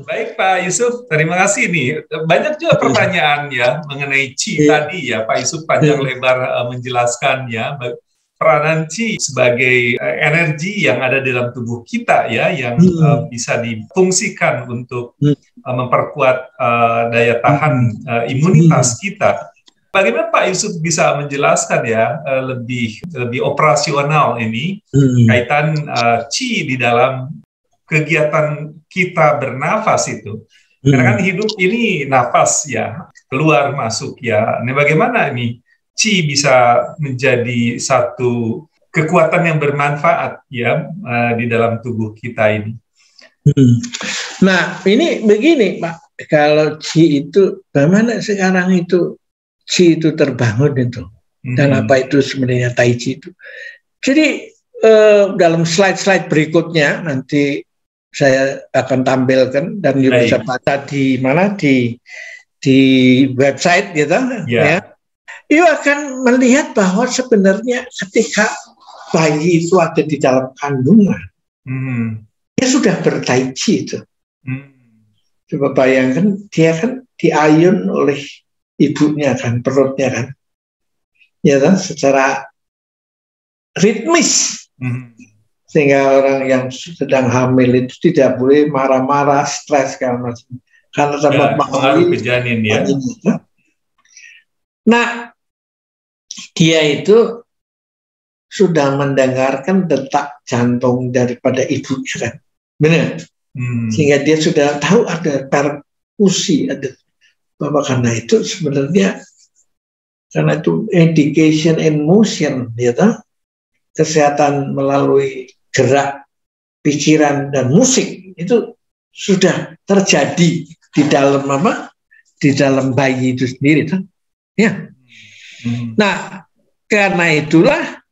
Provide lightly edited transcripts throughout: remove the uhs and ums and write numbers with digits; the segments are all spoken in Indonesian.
Baik Pak Yusuf, terima kasih nih. Banyak juga pertanyaan ya mengenai Qi tadi ya, Pak Yusuf panjang lebar menjelaskannya. Peranan Qi sebagai energi yang ada di dalam tubuh kita ya, yang bisa difungsikan untuk memperkuat daya tahan imunitas kita. Bagaimana Pak Yusuf bisa menjelaskan ya lebih operasional ini kaitan Qi di dalam kegiatan kita bernafas itu? Karena kan hidup ini nafas ya, keluar masuk ya. Nah, bagaimana ini Qi bisa menjadi satu kekuatan yang bermanfaat ya di dalam tubuh kita ini? Nah, ini begini Pak, kalau Qi itu bagaimana sekarang itu Qi itu terbangun itu, dan apa itu sebenarnya Tai Chi itu. Jadi dalam slide-slide berikutnya nanti saya akan tampilkan dan bisa baca di mana di website gitu ya. Itu akan melihat bahwa sebenarnya ketika bayi itu ada di dalam kandungan, dia sudah bertai chi itu. Coba bayangkan, dia kan diayun oleh ibunya kan, perutnya kan, ya kan, secara ritmis. Sehingga orang yang sedang hamil itu tidak boleh marah-marah, stres segala macam. Karena dapat pengaruh ke janin ya. Nah, dia itu sudah mendengarkan detak jantung daripada ibunya kan, benar? Sehingga dia sudah tahu ada perkusi, ada bahwa karena itu sebenarnya karena itu education and motion, ya toh? Kesehatan melalui gerak, pikiran dan musik itu sudah terjadi di dalam apa? Di dalam bayi itu sendiri, toh? Ya. Nah, karena itulah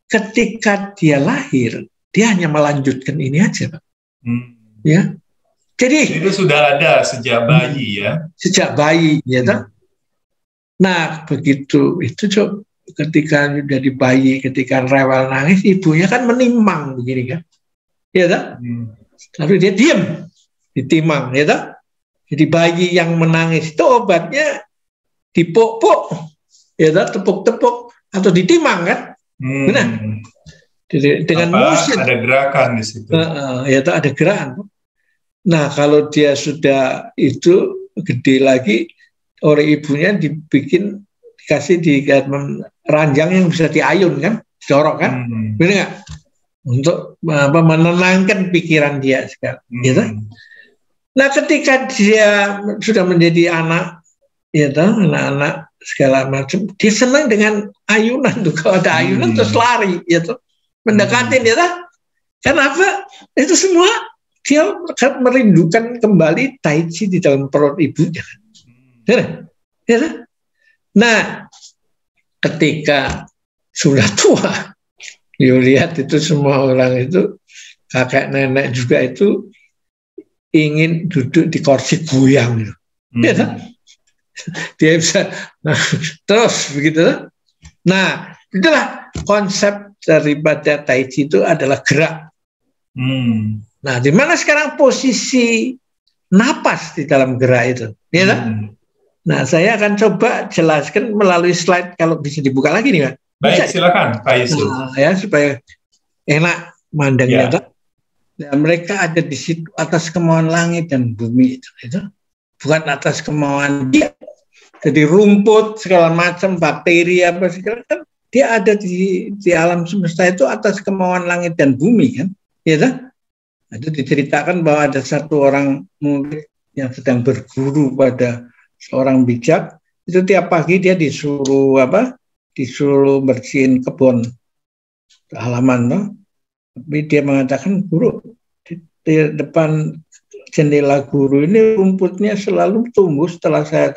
ketika dia lahir, dia hanya melanjutkan ini aja, Pak. Ya. Jadi itu sudah ada sejak bayi ya. Sejak bayi, ya toh? Nah, begitu itu coba ketika dari bayi, ketika rewel nangis, ibunya kan menimang begini kan, ya toh? Lalu dia diam, ditimang, ya toh? Jadi bayi yang menangis itu obatnya dipuk-puk, ya toh, tepuk-tepuk atau ditimang kan, benar? Dengan musik ada gerakan di situ. Ya toh, ada gerakan. Nah, kalau dia sudah itu gede lagi, oleh ibunya dikasih di ranjang yang bisa diayun kan, jorok kan, benar nggak? Untuk menenangkan pikiran dia sekarang, gitu. Nah, ketika dia sudah menjadi anak, gitu, anak-anak segala macam, dia senang dengan ayunan tuh. Kalau ada ayunan terus lari, gitu, mendekatin, gitu. Kenapa? Itu semua dia merindukan kembali Tai Chi di dalam perut ibunya. Nah, ketika sudah tua, lihat itu semua orang itu, kakek nenek juga itu ingin duduk di kursi goyang gitu. Dia bisa terus begitu. Nah, itulah konsep daripada Tai Chi itu adalah gerak. Nah, di mana sekarang posisi napas di dalam gerak itu, ya? Nah, saya akan coba jelaskan melalui slide, kalau bisa dibuka lagi nih, Pak. Baik, silakan, Pak Yusuf. Ya, supaya enak mandangnya. Nah, mereka ada di situ atas kemauan langit dan bumi itu bukan atas kemauan dia. Jadi rumput segala macam, bakteri apa segala kan, dia ada di alam semesta itu atas kemauan langit dan bumi kan, ya kan? Itu diceritakan bahwa ada satu orang murid yang sedang berguru pada seorang bijak, itu tiap pagi dia disuruh bersihin kebun halaman, no? Tapi dia mengatakan, guru, di depan jendela guru ini rumputnya selalu tumbuh setelah saya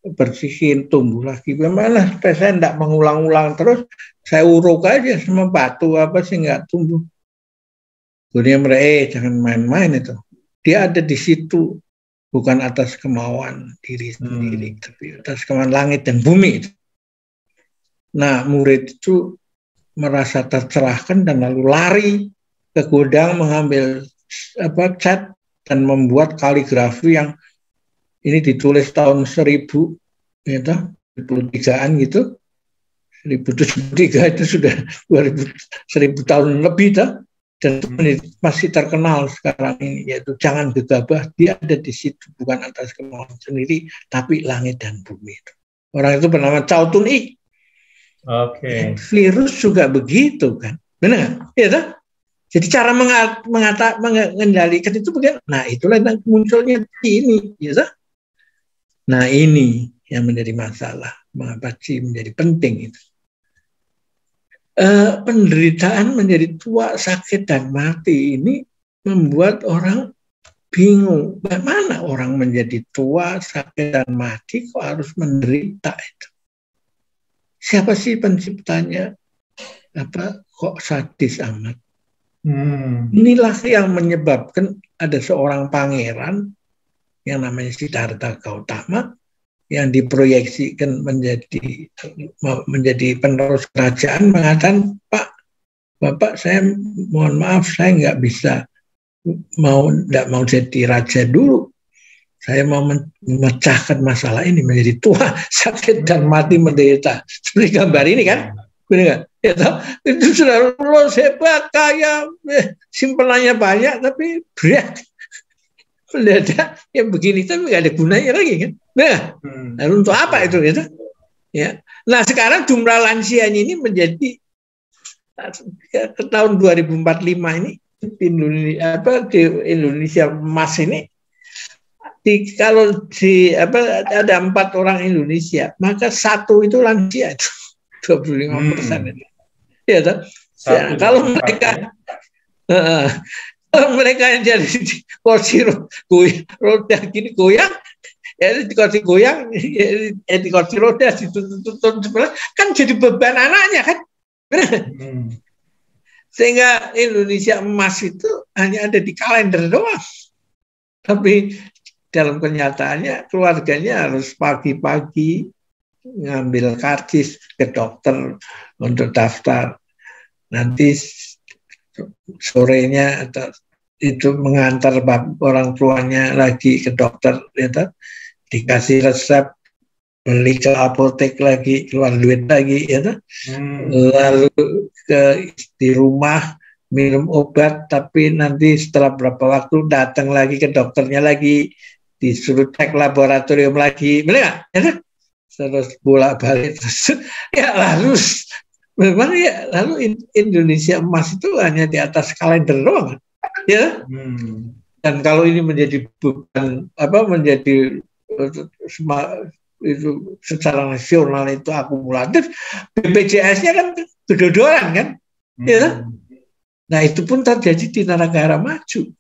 bersihin, tumbuh lagi. Bagaimana supaya saya tidak mengulang-ulang terus, saya uruk aja sama batu apa sih nggak tumbuh. Gurunya mereka, jangan main-main itu. Dia ada di situ. Bukan atas kemauan diri sendiri, tapi atas kemauan langit dan bumi. Nah, murid itu merasa tercerahkan dan lalu lari ke gudang mengambil cat dan membuat kaligrafi yang ini ditulis tahun 1000 ya, 1003-an gitu. 1073 itu sudah 1000 tahun lebih dan masih terkenal sekarang ini, yaitu jangan gegabah, dia ada di situ, bukan atas kemauan sendiri tapi langit dan bumi itu. Orang itu bernama Cao Tun-i. Oke. Virus juga begitu kan, benar ya toh? Jadi cara mengendalikan itu bagaimana? Nah, itulah yang munculnya ini ya toh? Nah, ini yang menjadi masalah, mengapa sih menjadi penting itu. Penderitaan menjadi tua, sakit, dan mati ini membuat orang bingung. Bagaimana orang menjadi tua, sakit, dan mati kok harus menderita itu? Siapa sih penciptanya? Kok sadis amat? Inilah yang menyebabkan ada seorang pangeran yang namanya Siddhartha Gautama yang diproyeksikan menjadi penerus kerajaan, mengatakan, Bapak, saya mohon maaf, saya nggak mau jadi raja dulu. Saya mau memecahkan masalah ini menjadi tua, sakit, dan mati menderita. Seperti gambar ini kan, benar nggak? Ya, itu sudah luas, hebat, kaya, simpenannya banyak, tapi berat. Mendadak yang begini tapi nggak ada gunanya lagi kan. Nah, lalu untuk apa itu gitu? Ya. Nah, sekarang jumlah lansianya ini menjadi ke tahun 2045 ini di Indonesia emas ini kalau ada 4 orang Indonesia, maka 1 itu lansia itu 25%. Ya, ya, kalau mereka yang jadi kursi roda gini goyang, ya di kursi goyang, di kursi roda dituntun sebelah, kan jadi beban anaknya kan. Sehingga Indonesia emas itu hanya ada di kalender doang. Tapi dalam kenyataannya keluarganya harus pagi-pagi ngambil karcis ke dokter untuk daftar. Nanti sorenya atau itu mengantar orang tuanya lagi ke dokter, ya, dikasih resep, beli ke apotek lagi, keluar duit lagi, ya, lalu di rumah minum obat, tapi nanti setelah berapa waktu datang lagi ke dokternya lagi, disuruh cek laboratorium lagi, benar nggak? Ya, terus bolak-balik terus, ya lalu memang ya, lalu Indonesia emas itu hanya di atas kalender doang, ya. Dan kalau ini menjadi beban, menjadi itu secara nasional itu akumulatif, BPJS-nya kan kedodoran kan, ya. Nah, itu pun terjadi di negara maju,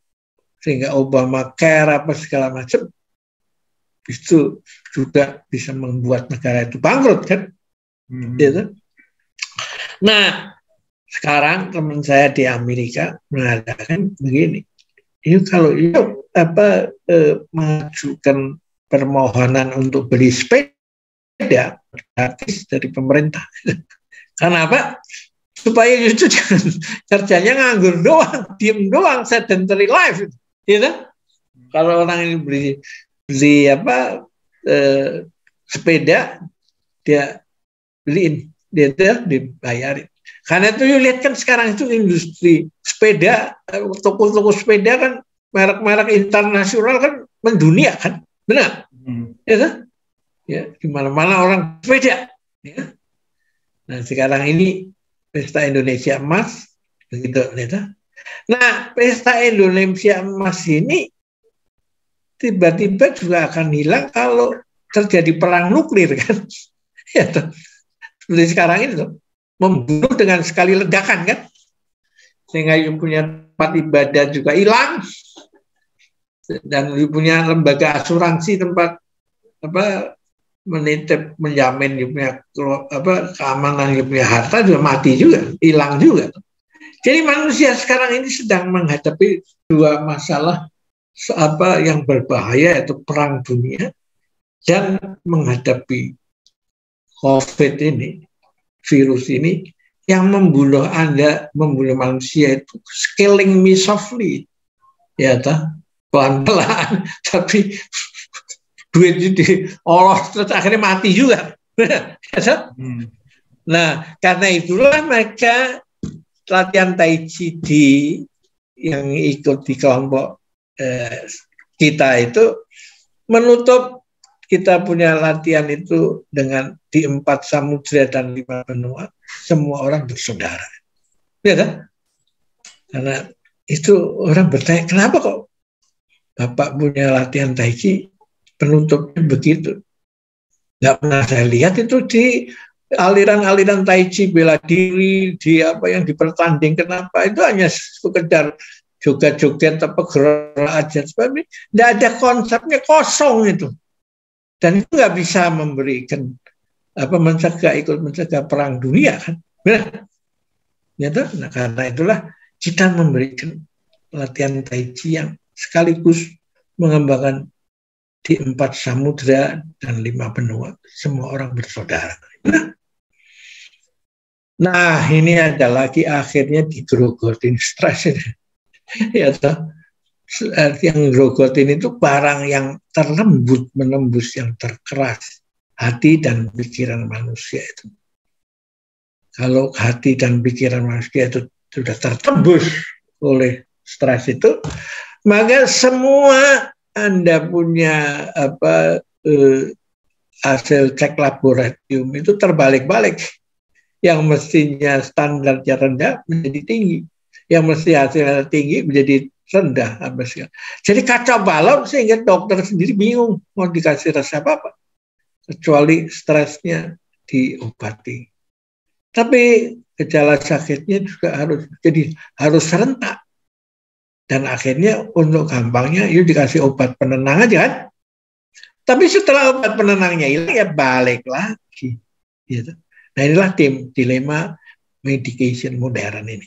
sehingga Obamacare apa segala macam itu juga bisa membuat negara itu bangkrut kan, ya. Nah, sekarang teman saya di Amerika mengatakan begini, kalau mengajukan permohonan untuk beli sepeda gratis dari pemerintah. Kenapa? Supaya itu kerjanya nganggur doang, diem doang, sedentary life, gitu. Kalau orang ini beli sepeda, dia beliin, dia dibayarin. Karena itu lihat kan sekarang itu industri sepeda, toko-toko sepeda kan merek-merek internasional kan mendunia kan, benar? Ya, di mana-mana orang sepeda. Ya. Nah, sekarang ini Pesta Indonesia Emas, begitu, ya. Nah, Pesta Indonesia Emas ini tiba-tiba juga akan hilang kalau terjadi perang nuklir kan, ya. Seperti sekarang ini tuh, membunuh dengan sekali ledakan kan, sehingga yang punya tempat ibadah juga hilang, dan punya lembaga asuransi tempat menitip menjamin punya keamanan punya harta juga mati juga, hilang juga. Jadi manusia sekarang ini sedang menghadapi 2 masalah yang berbahaya, yaitu perang dunia dan menghadapi COVID ini, virus ini yang membunuh manusia itu, killing me softly, ya toh. pelan-pelan, tapi duit itu diolos terus akhirnya mati juga. Nah, karena itulah mereka latihan Tai Chi yang ikut di kelompok kita itu menutup kita punya latihan itu dengan di 4 samudra dan 5 benua, semua orang bersaudara. Ya kan? Karena itu orang bertanya, kenapa kok Bapak punya latihan Tai Chi penutupnya begitu? Nggak pernah saya lihat itu di aliran-aliran Tai Chi bela diri, di apa yang dipertandingkan apa, itu hanya sekedar joget-joget apa gerak aja. Sebab nggak ada konsepnya, kosong itu. Dan itu nggak bisa memberikan ikut mencegah perang dunia kan. Nah, karena itulah kita memberikan latihan Tai Chi yang sekaligus mengembangkan di 4 samudra dan 5 benua, semua orang bersaudara. Nah, ini ada lagi akhirnya digrogotin stres ini. Ya toh. Yang grogotin itu barang yang terlembut menembus yang terkeras, hati dan pikiran manusia itu. Kalau hati dan pikiran manusia itu sudah tertembus oleh stres itu, maka semua Anda punya hasil cek laboratorium itu terbalik-balik. Yang mestinya standarnya rendah menjadi tinggi, yang mesti hasilnya tinggi menjadi rendah. Jadi kacau balau sehingga dokter sendiri bingung mau dikasih resep apa, kecuali stresnya diobati. Tapi gejala sakitnya juga harus serentak. Dan akhirnya untuk gampangnya yuk dikasih obat penenang aja kan. Tapi setelah obat penenangnya hilang ya balik lagi. Gitu. Nah inilah dilema medication modern ini.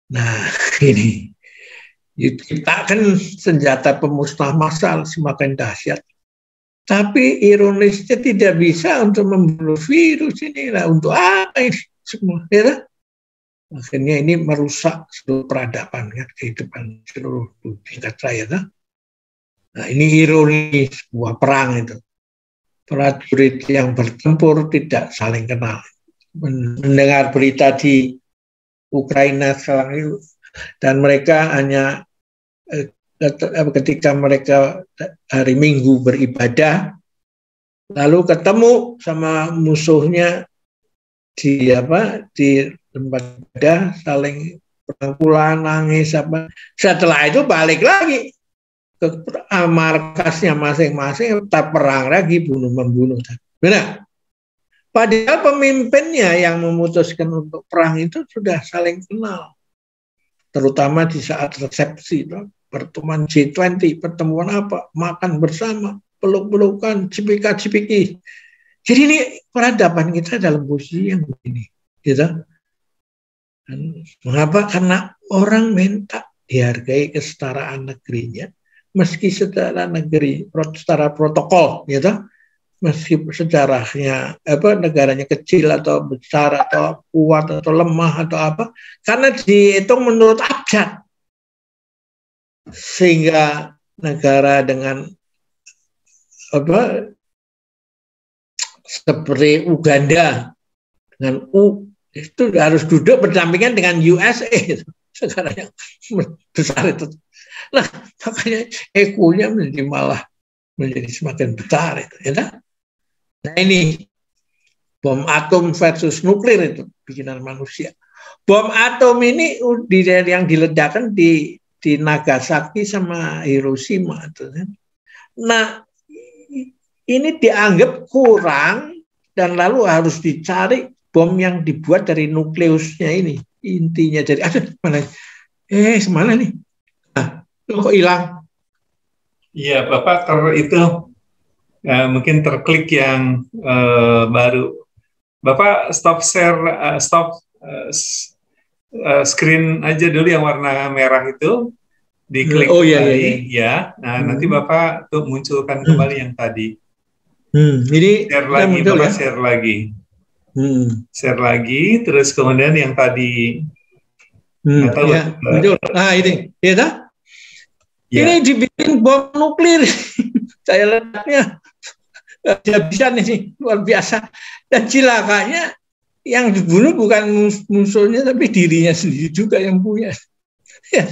Nah ini kita kan senjata pemusnah massal semakin dahsyat. Tapi ironisnya tidak bisa untuk membunuh virus ini lah. Untuk apa ini semua? Ya? Akhirnya ini merusak seluruh peradaban, kan, kehidupan seluruh tingkat saya. Kan? Nah ini ironi sebuah perang itu. Prajurit yang bertempur tidak saling kenal. Mendengar berita di Ukraina sekarang itu, dan mereka hanya ketika mereka hari Minggu beribadah, lalu ketemu sama musuhnya di tempat ibadah, saling perangkulan, nangis apa. Setelah itu balik lagi ke markasnya masing-masing, tak perang lagi, bunuh-membunuh. Benar? Padahal pemimpinnya yang memutuskan untuk perang itu sudah saling kenal. Terutama di saat resepsi, pertemuan G20, pertemuan apa, makan bersama, peluk-pelukan, cipika-cipiki. Jadi ini peradaban kita dalam posisi yang begini. Gitu. Dan mengapa? Karena orang minta dihargai kesetaraan negerinya, meski secara negeri, secara protokol, gitu. Meski sejarahnya negaranya kecil atau besar atau kuat atau lemah atau apa, karena dihitung menurut abjad, sehingga negara dengan seperti Uganda dengan itu harus duduk berdampingan dengan USA itu, negara yang besar itu. Nah makanya ekonya menjadi semakin besar itu, ya. Nah ini bom atom versus nuklir itu bikinan manusia. Bom atom ini yang diledakkan di Nagasaki sama Hiroshima. Nah ini dianggap kurang dan lalu harus dicari bom yang dibuat dari nukleusnya ini, intinya dari mana? Semana nih? Nah, kok hilang? Iya, Bapak itu mungkin terklik yang baru. Bapak stop share, screen aja dulu yang warna merah itu, diklik kembali, ya. Nah, nanti Bapak tuh munculkan kembali yang tadi. Ini share lagi, Bapak share lagi. Share lagi, terus kemudian yang tadi muncul. Nah ini, ya. Ini dibikin bom nuklir, saya ledaknya habis-habisan ini, luar biasa. Dan cilakanya yang dibunuh bukan musuhnya, tapi dirinya sendiri juga yang punya. Ya,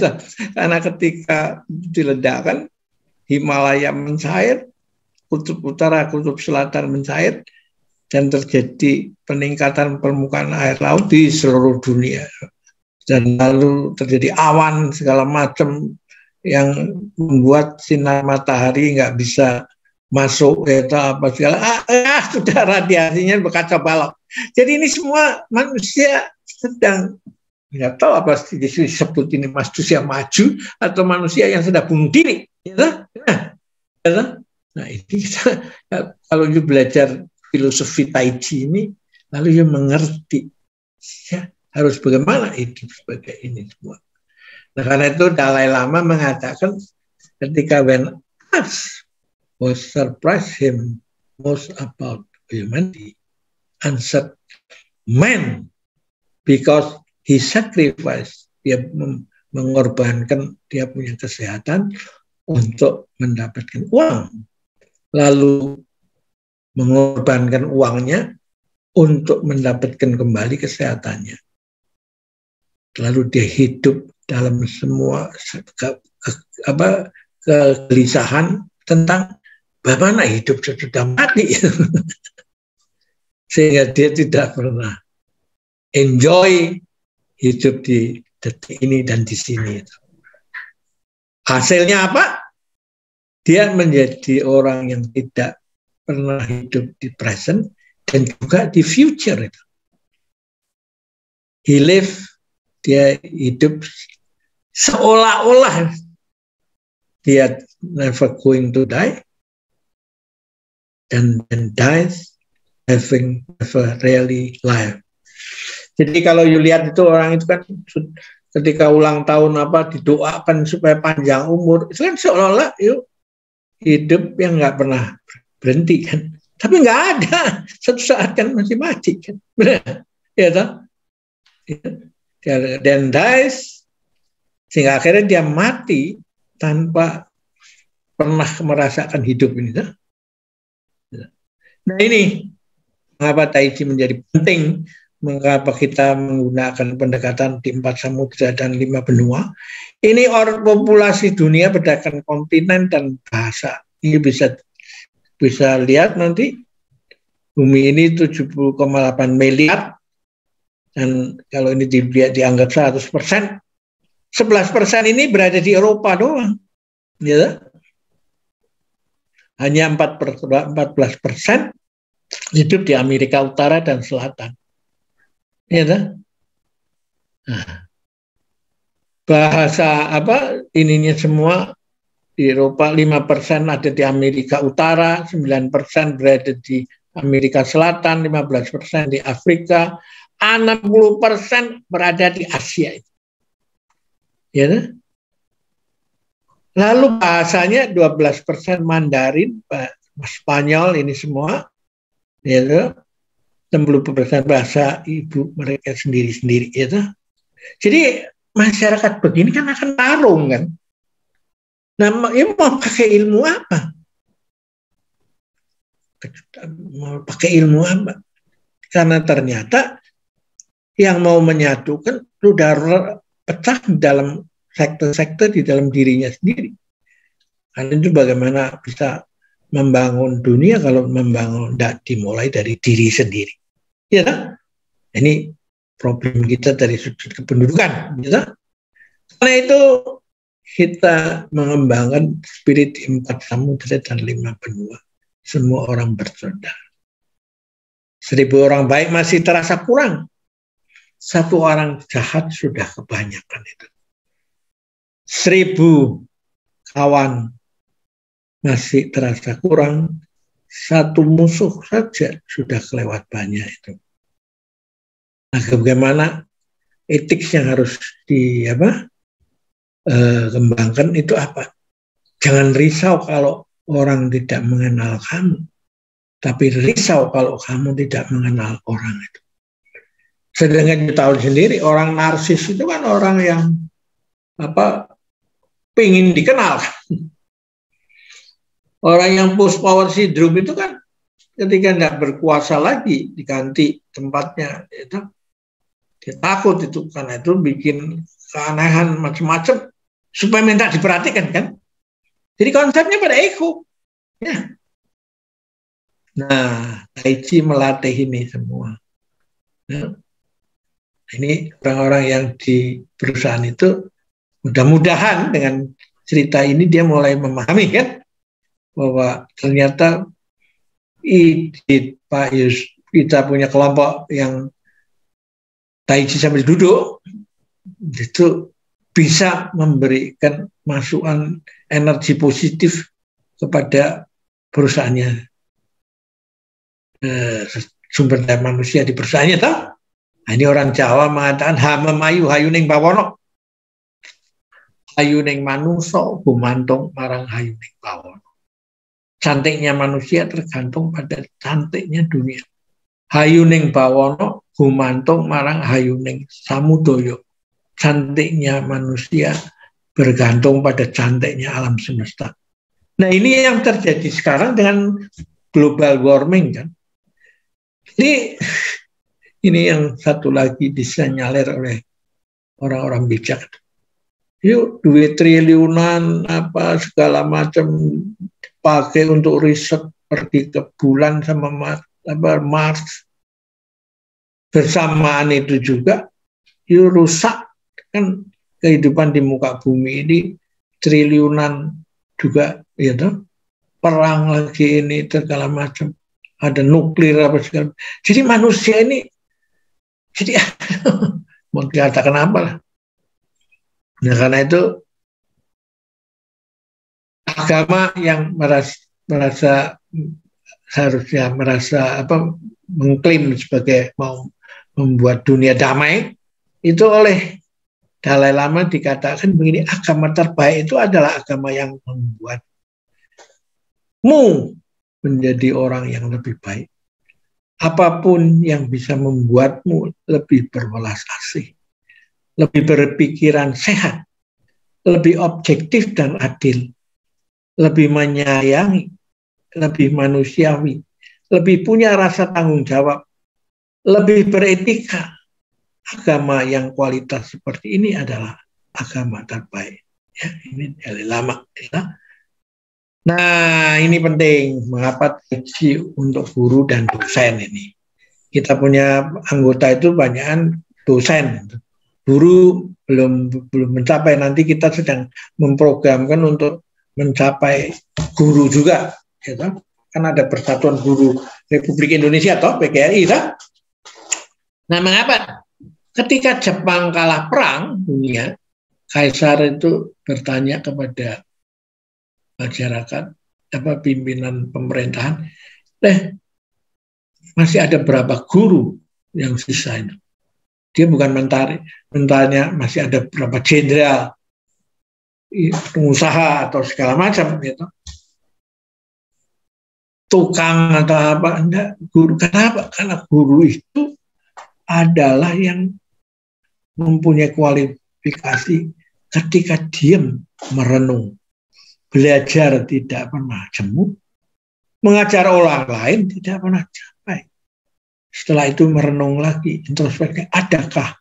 karena ketika diledakkan, Himalaya mencair, kutub utara, kutub selatan mencair, dan terjadi peningkatan permukaan air laut di seluruh dunia. Dan lalu terjadi awan segala macam yang membuat sinar matahari nggak bisa masuk, ya apa segala, sudah radiasinya berkaca balok. Jadi ini semua manusia sedang, nggak tahu apa disebut ini manusia maju atau manusia yang sedang bunuh diri. Nah ini kita, kalau you belajar filosofi Tai Chi ini, lalu you mengerti ya, harus bagaimana hidup sebagai ini semua. Nah, karena itu Dalai Lama mengatakan ketika when us was surprise him most about humanity, answered man, because he sacrificed, dia mengorbankan dia punya kesehatan untuk mendapatkan uang, lalu mengorbankan uangnya untuk mendapatkan kembali kesehatannya. Lalu dia hidup dalam semua kegelisahan tentang bagaimana hidup sudah mati. Sehingga dia tidak pernah enjoy hidup di detik ini dan di sini. Hasilnya apa? Dia menjadi orang yang tidak pernah hidup di present dan juga di future. He live, dia hidup seolah-olah dia never going to die, and dies having never really live. Jadi kalau you lihat itu orang itu kan ketika ulang tahun apa didoakan supaya panjang umur, itu kan seolah-olah yuk hidup yang nggak pernah berhenti kan, tapi nggak ada, satu saat kan masih mati kan, benar ya toh, dan dies, sehingga akhirnya dia mati tanpa pernah merasakan hidup ini. Nah ini mengapa Tai Chi menjadi penting, mengapa kita menggunakan pendekatan di 4 samudra dan 5 benua. Ini populasi dunia berdasarkan kontinen dan bahasa. Ini bisa lihat nanti, bumi ini 70,8 miliar, dan kalau ini dianggap 100%, 11% ini berada di Eropa doang, ya. Hanya 14% hidup di Amerika Utara dan Selatan, ya. Nah, bahasa apa ininya semua di Eropa, 5% ada di Amerika Utara, 9% berada di Amerika Selatan, 15% di Afrika, 60% berada di Asia. Ya, lalu bahasanya 12% Mandarin, Spanyol ini semua, ya, 60% bahasa ibu mereka sendiri-sendiri, ya. Jadi masyarakat begini kan akan tarung kan. Nah, ya mau pakai ilmu apa? Mau pakai ilmu apa? Karena ternyata yang mau menyatukan sudah pecah dalam sektor-sektor di dalam dirinya sendiri. Karena itu bagaimana bisa membangun dunia kalau membangun tidak dimulai dari diri sendiri. Ya, kan? Ini problem kita dari sudut kependudukan. Ya, karena itu kita mengembangkan spirit 4 samudra dan 5 benua. Semua orang bersaudara. 1000 orang baik masih terasa kurang. 1 orang jahat sudah kebanyakan itu. 1000 kawan masih terasa kurang, 1 musuh saja sudah kelewat banyak itu. Nah, bagaimana etik yang harus kembangkan itu apa? Jangan risau kalau orang tidak mengenal kamu, tapi risau kalau kamu tidak mengenal orang itu. Sedangkan kita tahu sendiri orang narsis itu kan orang yang pengen dikenal. Orang yang post power syndrome itu kan ketika nggak berkuasa lagi diganti tempatnya, itu dia takut itu, karena itu bikin keanehan macam-macam supaya minta diperhatikan kan. Jadi konsepnya pada ego. Ya. Nah, Tai Chi melatih ini semua. Ya. Ini orang-orang yang di perusahaan itu mudah-mudahan dengan cerita ini dia mulai memahami kan bahwa ternyata ide Pak Yus, kita punya kelompok yang Tai Chi sambil duduk itu bisa memberikan masukan energi positif kepada perusahaannya, sumber daya manusia di perusahaannya toh. Nah, ini orang Jawa mengatakan hamemayu hayuning bawono, hayuning manuso gumantung marang hayuning bawono. Cantiknya manusia tergantung pada cantiknya dunia. Hayuning bawono gumantung marang hayuning samudoyo. Cantiknya manusia bergantung pada cantiknya alam semesta. Nah, ini yang terjadi sekarang dengan global warming kan. Ini yang satu lagi disinyalir oleh orang-orang bijak. Yuk, duit triliunan apa segala macam dipakai untuk riset, pergi ke bulan sama Mars. Bersamaan itu juga yuk rusak kan kehidupan di muka bumi ini triliunan juga, ya toh. Perang lagi ini segala macam, ada nuklir apa segala. Jadi manusia ini jadi mau dikatakan apa lah. Nah, karena itu agama yang merasa seharusnya mengklaim sebagai mau membuat dunia damai, itu oleh Dalai Lama dikatakan begini, agama terbaik itu adalah agama yang membuatmu menjadi orang yang lebih baik. Apapun yang bisa membuatmu lebih berwelas asih, lebih berpikiran sehat, lebih objektif dan adil, lebih menyayangi, lebih manusiawi, lebih punya rasa tanggung jawab, lebih beretika. Agama yang kualitas seperti ini adalah agama terbaik. Ya, ini Dalai Lama. Ya. Nah, ini penting. Mengapa Tai Chi untuk guru dan dosen ini? Kita punya anggota itu banyakan dosen. Guru belum mencapai. Nanti kita sedang memprogramkan untuk mencapai guru juga. Ya, kan ada Persatuan Guru Republik Indonesia atau PGRI. Ya. Nah, mengapa? Ketika Jepang kalah perang dunia, Kaisar itu bertanya kepada masyarakat, pimpinan pemerintahan, masih ada berapa guru yang sisa itu? Dia bukan mentarnya masih ada berapa jenderal, pengusaha atau segala macam, gitu. Tukang atau apa, enggak, guru. Kenapa? Karena guru itu adalah yang mempunyai kualifikasi ketika diam merenung. Belajar tidak pernah jemu, mengajar orang lain tidak pernah capai. Setelah itu merenung lagi, introspeksi, adakah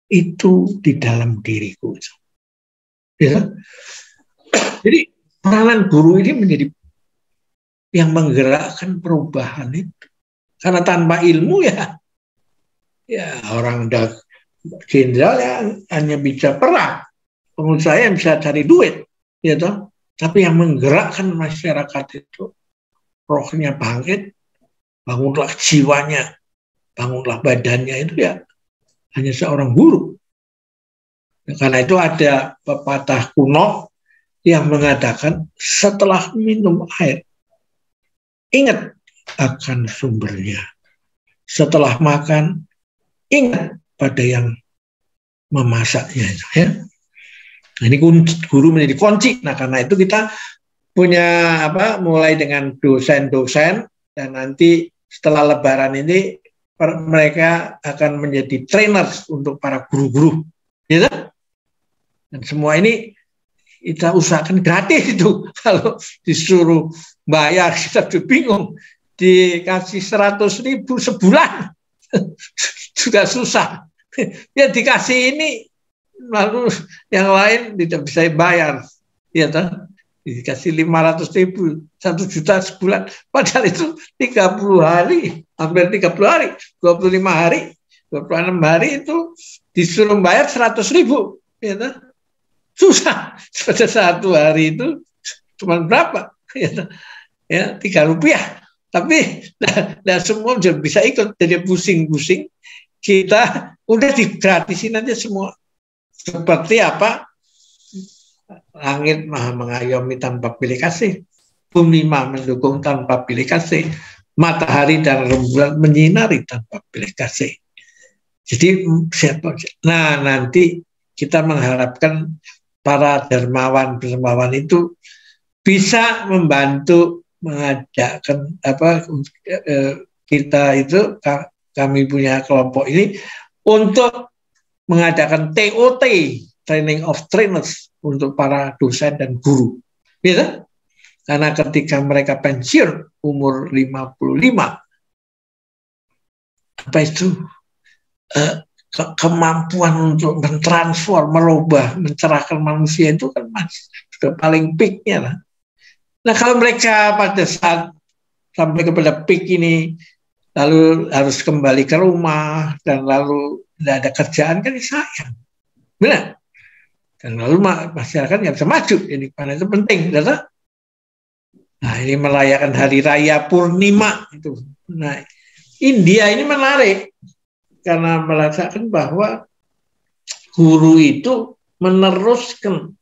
itu di dalam diriku? Ya. Jadi peranan guru ini menjadi yang menggerakkan perubahan itu. Karena tanpa ilmu ya orang udah jenderal ya hanya bisa perang, pengusaha yang bisa cari duit. Ya toh? Tapi yang menggerakkan masyarakat itu rohnya bangkit, bangunlah jiwanya, bangunlah badannya itu ya hanya seorang guru. Karena itu ada pepatah kuno yang mengatakan setelah minum air ingat akan sumbernya, setelah makan ingat pada yang memasaknya. Ya. Nah, ini guru menjadi kunci. Nah, karena itu kita punya mulai dengan dosen-dosen, dan nanti setelah Lebaran ini mereka akan menjadi trainers untuk para guru-guru, gitu. Dan semua ini kita usahakan gratis itu. Kalau disuruh bayar kita tuh bingung. Dikasih 100.000 sebulan juga susah. Ya dikasih ini, lalu yang lain tidak bisa bayar. Ya kan? Dikasih 500.000, 1 juta sebulan. Padahal itu 30 hari, hampir 30 hari, 25 hari, 26 hari itu disuruh bayar 100.000. Ya kan? Susah. Pada 1 hari itu cuma berapa? Ya, 3 rupiah. Tapi nah semua bisa ikut, jadi pusing-pusing. Kita udah digratisin aja semua. Seperti apa? Langit maha mengayomi tanpa pilih kasih, bumi maha mendukung tanpa pilih kasih, matahari dan rembulan menyinari tanpa pilih kasih. Jadi nah nanti kita mengharapkan para dermawan itu bisa membantu mengajakkan kita itu, kami punya kelompok ini untuk mengadakan TOT, training of trainers, untuk para dosen dan guru. Gitu? Karena ketika mereka pensiun umur 55, apa itu kemampuan untuk mentransform, merubah, mencerahkan manusia itu kan sudah paling peaknya lah. Nah kalau mereka pada saat sampai kepada peak ini lalu harus kembali ke rumah dan lalu tidak ada kerjaan, kan sayang, benar? Dan lalu masyarakat nggak bisa maju, ini karena itu penting, benar? Nah ini merayakan hari raya Purnima itu. Nah India ini menarik karena merasakan bahwa guru itu meneruskan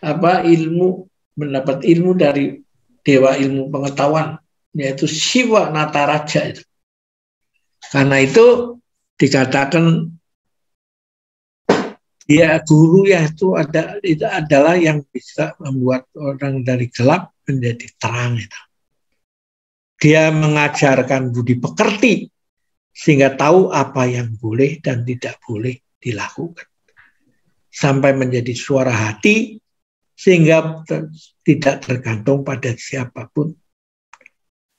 ilmu, mendapat ilmu dari dewa ilmu pengetahuan, yaitu Siwa Nataraja itu. Karena itu dikatakan dia guru itu adalah yang bisa membuat orang dari gelap menjadi terang itu. Dia mengajarkan budi pekerti sehingga tahu apa yang boleh dan tidak boleh dilakukan. Sampai menjadi suara hati sehingga tidak tergantung pada siapapun.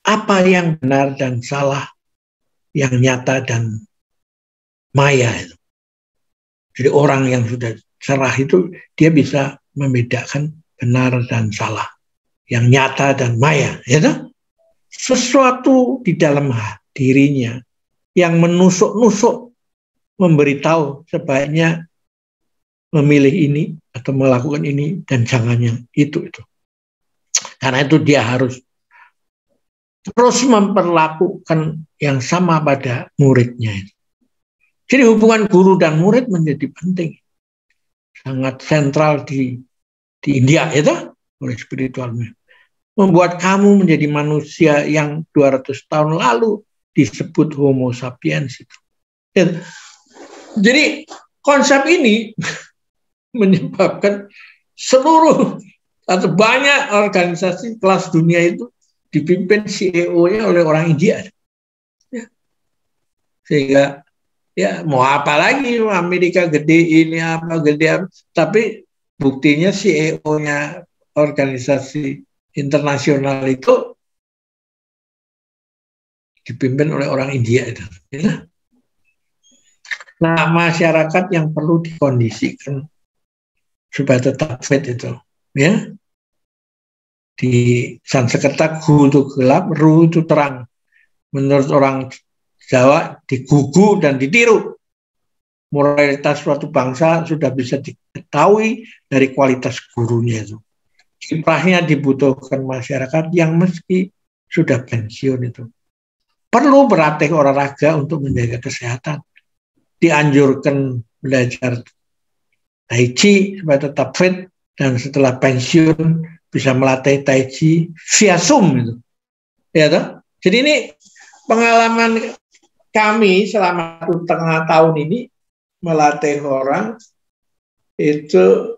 Apa yang benar dan salah, yang nyata dan maya itu. Jadi orang yang sudah cerah itu dia bisa membedakan benar dan salah, yang nyata dan maya, ya toh? Sesuatu di dalam dirinya yang menusuk-nusuk memberitahu sebaiknya memilih ini atau melakukan ini dan jangan yang itu. Karena itu dia harus terus memperlakukan yang sama pada muridnya. Jadi hubungan guru dan murid menjadi penting, sangat sentral di India itu oleh spiritualnya. Membuat kamu menjadi manusia yang 200 tahun lalu disebut Homo sapiens itu. Jadi konsep ini menyebabkan seluruh atau banyak organisasi kelas dunia itu dipimpin CEO-nya oleh orang India. Sehingga ya mau apa lagi, Amerika gede ini apa gede, tapi buktinya CEO-nya organisasi internasional itu dipimpin oleh orang India itu. Nah, masyarakat yang perlu dikondisikan supaya tetap fit itu, ya. Di Sanskerta gu itu gelap, ru itu terang. Menurut orang Jawa digugu dan ditiru. Moralitas suatu bangsa sudah bisa diketahui dari kualitas gurunya itu. Kiprahnya dibutuhkan masyarakat yang meski sudah pensiun itu. Perlu berlatih olahraga untuk menjaga kesehatan. Dianjurkan belajar Tai Chi supaya tetap fit dan setelah pensiun bisa melatih Tai Chi via Zoom itu. Ya toh? Jadi ini pengalaman kami selama 1,5 tahun ini melatih orang itu,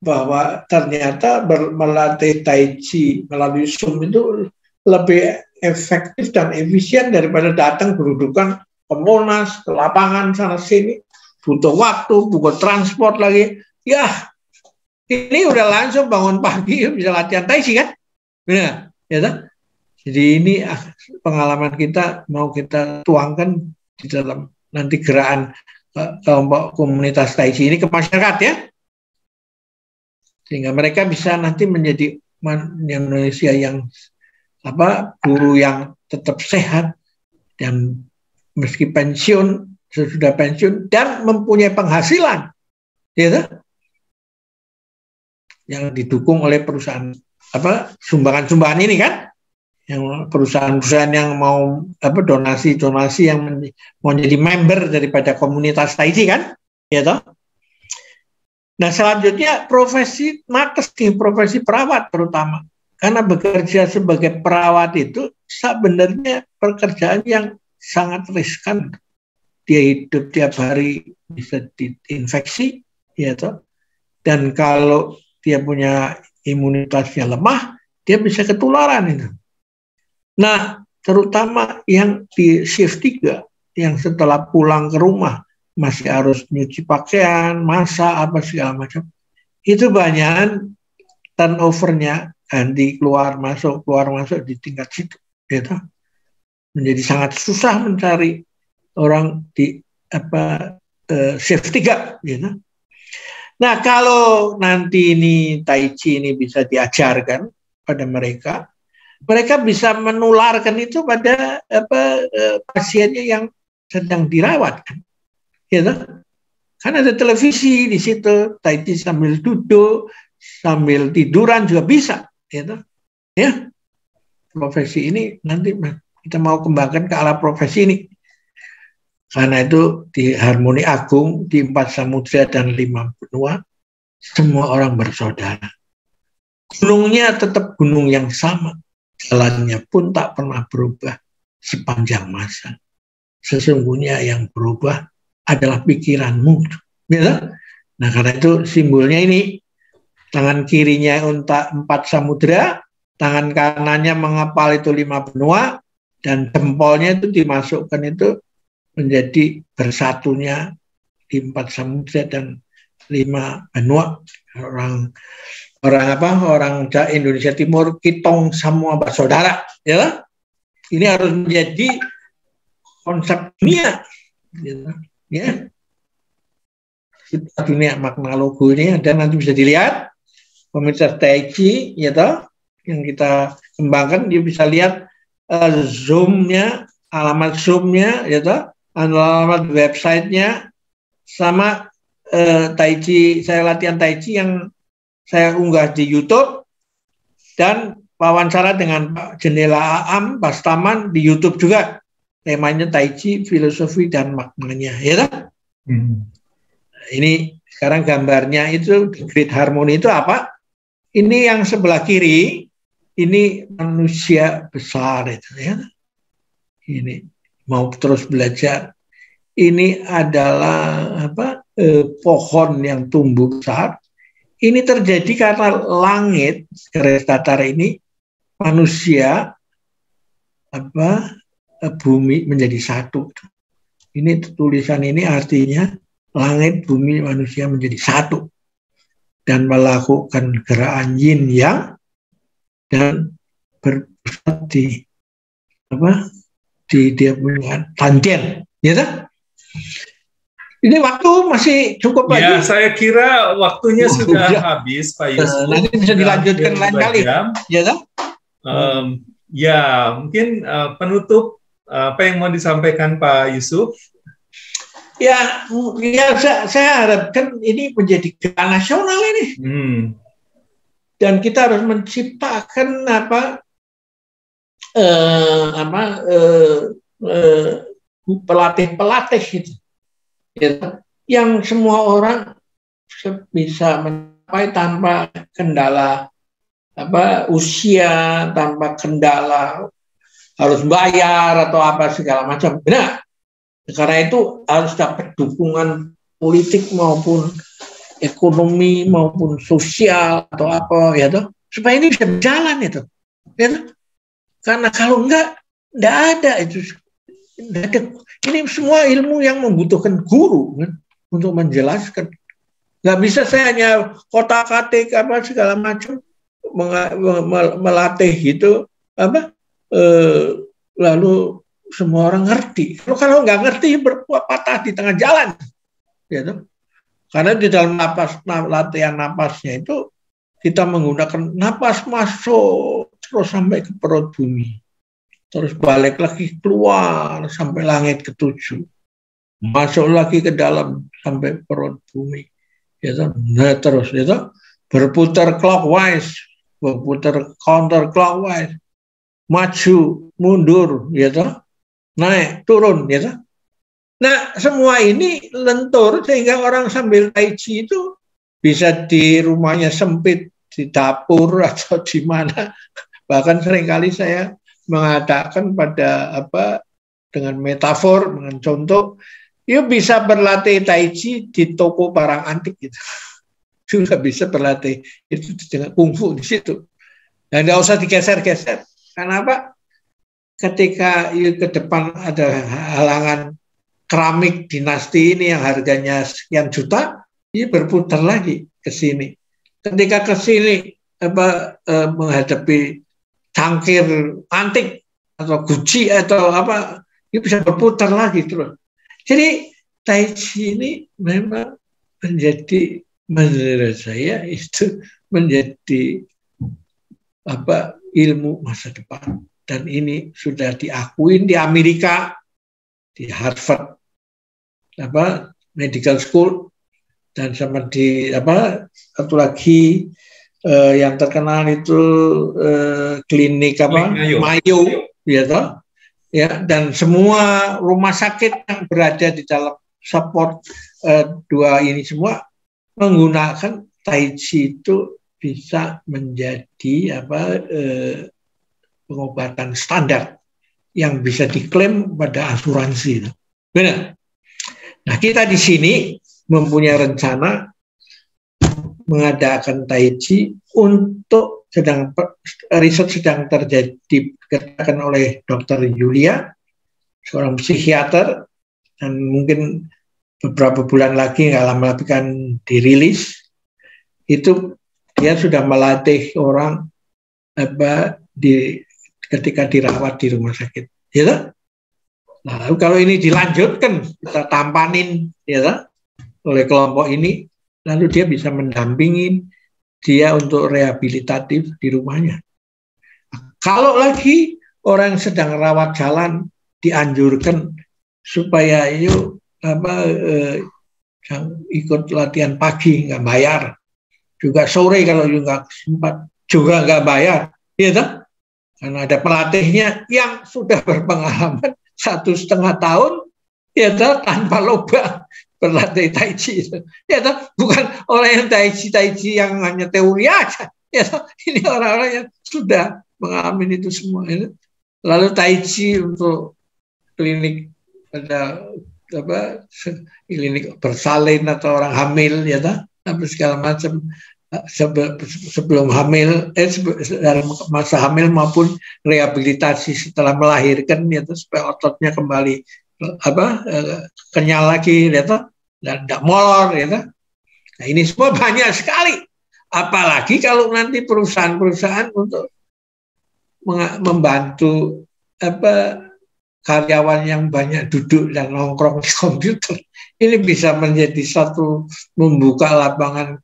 bahwa ternyata melatih Tai Chi melalui Zoom itu lebih efektif dan efisien daripada datang berudukan ke Monas, ke lapangan sana sini, butuh waktu, butuh transport lagi. Ya, Ini udah langsung bangun pagi bisa latihan tai chi kan? Benar, ya toh? Jadi ini pengalaman kita mau kita tuangkan di dalam nanti gerakan kelompok komunitas tai chi ini ke masyarakat ya. Sehingga mereka bisa nanti menjadi Indonesia yang guru yang tetap sehat dan meski pensiun, sesudah pensiun dan mempunyai penghasilan, ya toh? Yang didukung oleh perusahaan sumbangan-sumbangan ini kan, yang perusahaan-perusahaan yang mau donasi-donasi yang mau jadi member daripada komunitas tai chi kan, ya toh. Nah selanjutnya profesi nakes nih, profesi perawat terutama, karena bekerja sebagai perawat itu sebenarnya pekerjaan yang sangat riskan. Dia hidup tiap hari bisa diinfeksi, ya toh. Dan kalau dia punya imunitasnya lemah, dia bisa ketularan itu. Nah, terutama yang di shift 3, yang setelah pulang ke rumah, masih harus nyuci pakaian, masak, apa segala macam. Itu banyak turnover-nya, ganti keluar masuk di tingkat situ. Gitu. Menjadi sangat susah mencari orang di shift 3. Gitu. Nah, kalau nanti ini tai chi ini bisa diajarkan pada mereka, mereka bisa menularkan itu pada pasiennya yang sedang dirawat, kan? Gitu. Kan ada televisi di situ, tai chi sambil duduk, sambil tiduran juga bisa, gitu. Ya, profesi ini nanti kita mau kembangkan ke arah profesi ini. Karena itu di Harmoni Agung, di 4 Samudra dan 5 benua, semua orang bersaudara. Gunungnya tetap gunung yang sama. Jalannya pun tak pernah berubah sepanjang masa. Sesungguhnya yang berubah adalah pikiranmu. Gitu? Nah karena itu simbolnya ini. Tangan kirinya unta 4 samudra, tangan kanannya mengepal itu 5 benua, dan jempolnya itu dimasukkan itu menjadi bersatunya di 4 samudra dan 5 benua. Orang Indonesia Timur, kitong semua bersaudara, ya. Ini harus menjadi konsep dunia, ya. Kita dunia makna logo ini ada, nanti bisa dilihat komunitas tai chi, ya toh, yang kita kembangkan. Dia bisa lihat zoom-nya, alamat zoom-nya, ya toh, alamat website-nya, sama tai chi, saya latihan tai chi yang saya unggah di YouTube, dan wawancara dengan Pak Jendela Aam Bastaman di YouTube juga. Temanya tai chi, filosofi dan maknanya, ya toh? Ini sekarang gambarnya itu Great Harmony itu apa? Ini yang sebelah kiri, ini manusia besar itu, ya. Ini mau terus belajar. Ini adalah pohon yang tumbuh besar. Ini terjadi karena langit garis datar ini, manusia, bumi menjadi satu. Ini tulisan ini artinya langit, bumi, manusia menjadi satu dan melakukan gerakan yin yang dan berpusat di dia punya tanggen, ya. Ini waktu masih cukup lagi. Ya, saya kira waktunya sudah habis, Pak Yusuf. Nanti bisa dilanjutkan lain kali, ya kan? Ya, mungkin penutup apa yang mau disampaikan Pak Yusuf? Ya, saya harapkan ini menjadi gerakan nasional ini. Dan kita harus menciptakan pelatih-pelatih gitu, ya, yang semua orang bisa mencapai tanpa kendala usia, tanpa kendala harus bayar atau apa segala macam. Benar. Karena itu harus dapat dukungan politik maupun ekonomi maupun sosial atau apa, ya toh, supaya ini bisa berjalan itu, ya toh? Karena kalau enggak ada itu, enggak ada. Ini semua ilmu yang membutuhkan guru, kan, untuk menjelaskan. Nggak bisa saya hanya kotak-katik apa segala macam melatih gitu lalu semua orang ngerti. Kalau nggak ngerti patah di tengah jalan, gitu. Karena di dalam latihan napasnya itu kita menggunakan napas masuk terus sampai ke perut bumi, terus balik lagi keluar sampai langit ketujuh, masuk lagi ke dalam sampai perut bumi, gitu. Nah terus itu berputar clockwise, berputar counter clockwise, maju mundur, gitu, naik turun, gitu. Nah semua ini lentur sehingga orang sambil tai chi itu bisa di rumahnya sempit, di dapur atau di mana. Bahkan seringkali saya mengatakan pada dengan metafor, dengan contoh, yuk bisa berlatih tai chi di toko barang antik gitu. Juga bisa berlatih itu dengan kungfu di situ. Dan nggak usah digeser-geser. Kenapa? Ketika ke depan ada halangan keramik dinasti ini yang harganya sekian juta, ini berputar lagi ke sini. Ketika ke sini menghadapi cangkir antik atau Gucci atau apa, ini bisa berputar lagi terus. Jadi tai chi ini memang menjadi, menurut saya itu menjadi ilmu masa depan, dan ini sudah diakuin di Amerika, di Harvard Medical School, dan sama di satu lagi yang terkenal itu klinik Mayo, ya, dan semua rumah sakit yang berada di dalam support dua ini semua menggunakan tai chi itu bisa menjadi pengobatan standar yang bisa diklaim pada asuransi. Benar. Nah, kita di sini mempunyai rencana mengadakan tai chi untuk riset sedang terjadi, dikerjakan oleh Dr. Yulia, seorang psikiater, dan mungkin beberapa bulan lagi nggak lama lagi kan dirilis. Itu dia sudah melatih orang ketika dirawat di rumah sakit, ya. Nah, lalu kalau ini dilanjutkan, kita tampanin, ya, oleh kelompok ini, lalu dia bisa mendampingi dia untuk rehabilitatif di rumahnya. Kalau lagi orang yang sedang rawat jalan, dianjurkan supaya ikut latihan pagi, nggak bayar. Juga sore kalau juga sempat, juga nggak bayar, ya. Karena ada pelatihnya yang sudah berpengalaman 1,5 tahun, ya, tanpa lomba berlatih tai chi, ya, bukan orang yang tai chi yang hanya teori aja, ya, ini orang-orang yang sudah mengalami itu semua, ya. Lalu tai chi untuk klinik klinik bersalin atau orang hamil, ya, tapi segala macam sebelum hamil, dalam masa hamil maupun rehabilitasi setelah melahirkan, ya, supaya ototnya kembali kenyal lagi, ya, dan tidak molor, ya. Nah, ini semua banyak sekali. Apalagi kalau nanti perusahaan-perusahaan untuk membantu karyawan yang banyak duduk dan nongkrong di komputer, ini bisa menjadi satu membuka lapangan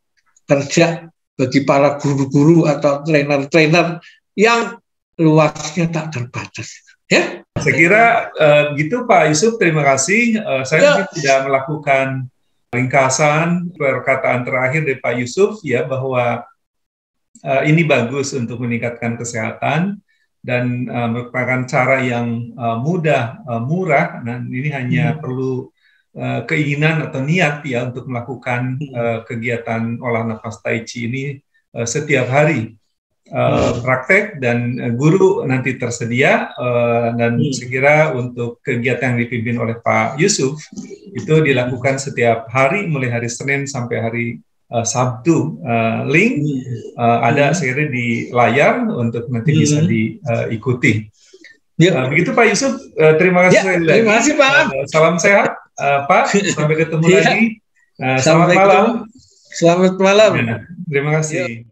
kerja bagi para guru-guru atau trainer-trainer yang luasnya tak terbatas, ya. Saya kira gitu Pak Yusuf, terima kasih. Saya tidak melakukan ringkasan perkataan terakhir dari Pak Yusuf, ya, bahwa ini bagus untuk meningkatkan kesehatan dan merupakan cara yang mudah, murah, dan ini hanya perlu keinginan atau niat, ya, untuk melakukan kegiatan olah nafas tai chi ini setiap hari. Praktek dan guru nanti tersedia, dan segera untuk kegiatan yang dipimpin oleh Pak Yusuf itu dilakukan setiap hari mulai hari Senin sampai hari Sabtu. Link ada segera di layar untuk nanti bisa diikuti. Begitu Pak Yusuf, terima kasih. Terima kasih Pak. Salam sehat Pak, sampai ketemu lagi. Selamat malam. Selamat malam. Ya, terima kasih. Yuk.